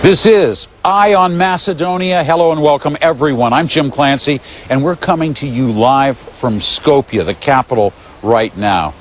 This is Eye on Macedonia. Hello and welcome, everyone. I'm Jim Clancy, and we're coming to you live from Skopje, the capital, right now.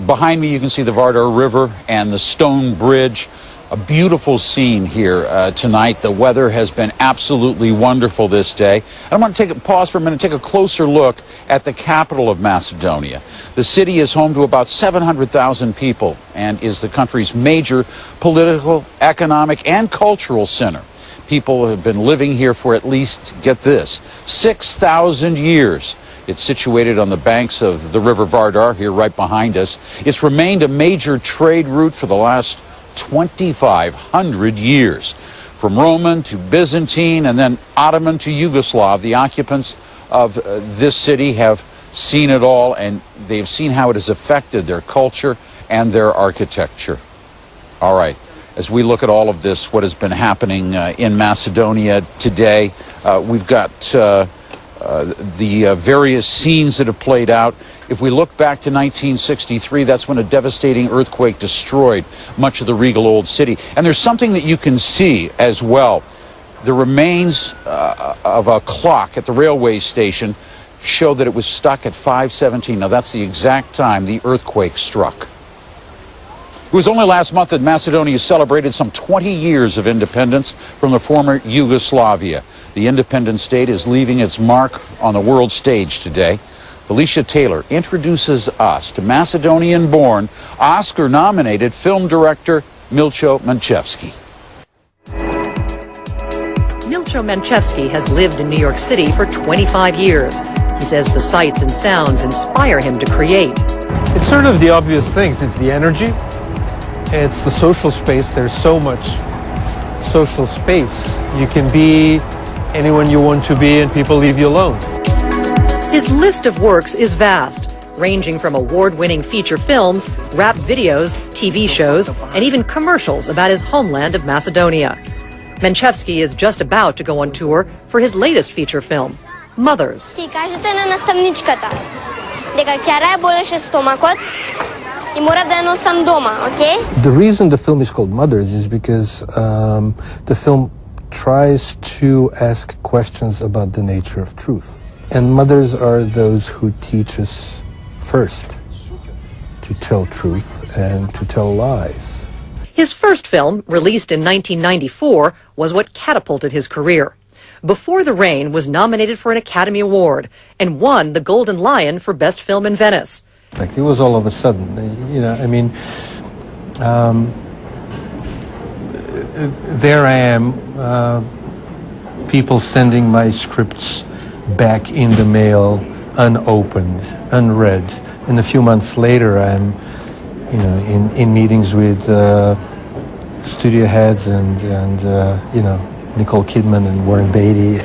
Behind me, you can see the Vardar River and the stone bridge. A beautiful scene here tonight. The weather has been absolutely wonderful this day. I want to take a pause for a minute, take a closer look at the capital of Macedonia. The city is home to about 700,000 people and is the country's major political, economic, and cultural center. People have been living here for at least, get this, 6,000 years. It's situated on the banks of the River Vardar, here right behind us. It's remained a major trade route for the last 2,500 years. From Roman to Byzantine and then Ottoman to Yugoslav, the occupants of this city have seen it all, and they've seen how it has affected their culture and their architecture. All right, as we look at all of this, what has been happening in Macedonia today, we've got the various scenes that have played out. If we look back to 1963, that's when a devastating earthquake destroyed much of the regal old city. And there's something that you can see as well. The remains of a clock at the railway station show that it was stuck at 5:17. Now that's the exact time the earthquake struck. It was only last month that Macedonia celebrated some 20 years of independence from the former Yugoslavia. The independent state is leaving its mark on the world stage today. Felicia Taylor introduces us to Macedonian-born, Oscar-nominated film director Milcho Manchevski. Milcho Manchevski has lived in New York City for 25 years. He says the sights and sounds inspire him to create. It's sort of the obvious things. It's the energy. It's the social space. There's so much social space. You can be anyone you want to be and people leave you alone. His list of works is vast, ranging from award-winning feature films, rap videos, TV shows, and even commercials about his homeland of Macedonia. Manchevski is just about to go on tour for his latest feature film, Mothers. Кажете на наставничката дека ќе рај болеше стомакот и мора да ја носам дома, okay? The reason the film is called Mothers is because the film tries to ask questions about the nature of truth. And mothers are those who teach us first to tell truth and to tell lies. His first film, released in 1994, was what catapulted his career. Before the Rain was nominated for an Academy Award and won the Golden Lion for Best Film in Venice. Like, it was all of a sudden, you know, I mean, there I am, people sending my scripts back in the mail, unopened, unread. And a few months later, I'm, you know, in meetings with studio heads and you know, Nicole Kidman and Warren Beatty.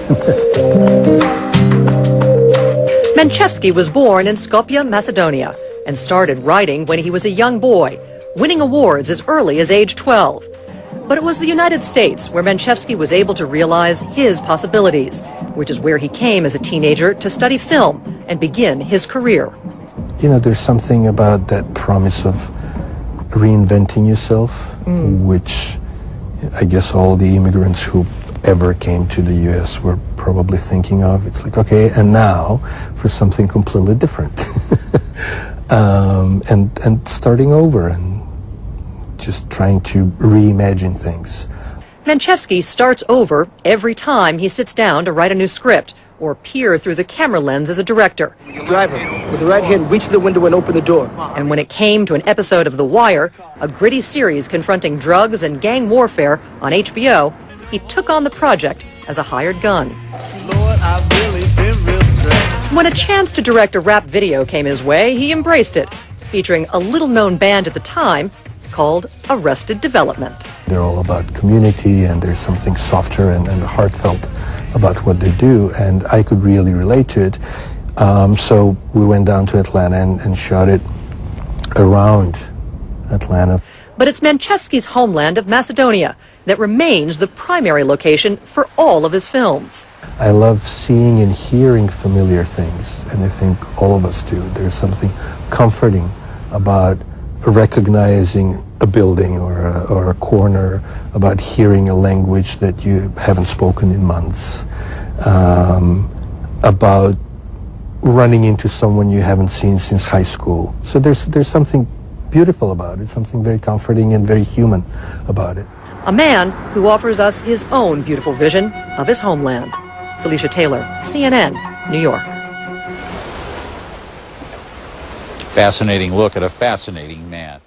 Manchevski was born in Skopje, Macedonia, and started writing when he was a young boy, winning awards as early as age 12. But it was the United States where Manchevski was able to realize his possibilities, which is where he came as a teenager to study film and begin his career. You know, there's something about that promise of reinventing yourself, which I guess all the immigrants who ever came to the U.S. were probably thinking of. It's like, okay, and now for something completely different. And starting over and just trying to reimagine things. Manchevski starts over every time he sits down to write a new script or peer through the camera lens as a director. Driver, with the right hand, reach the window and open the door. And when it came to an episode of The Wire, a gritty series confronting drugs and gang warfare on HBO, he took on the project as a hired gun. When a chance to direct a rap video came his way, he embraced it, featuring a little-known band at the time called Arrested Development. They're all about community, and there's something softer and heartfelt about what they do, and I could really relate to it. So we went down to Atlanta and shot it around Atlanta. But it's Manchevski's homeland of Macedonia that remains the primary location for all of his films. I love seeing and hearing familiar things, and I think all of us do. There's something comforting about recognizing a building or a corner, about hearing a language that you haven't spoken in months, about running into someone you haven't seen since high school. So there's something beautiful about it, something very comforting and very human about it. A man who offers us his own beautiful vision of his homeland. Felicia Taylor, CNN, New York. Fascinating look at a fascinating man.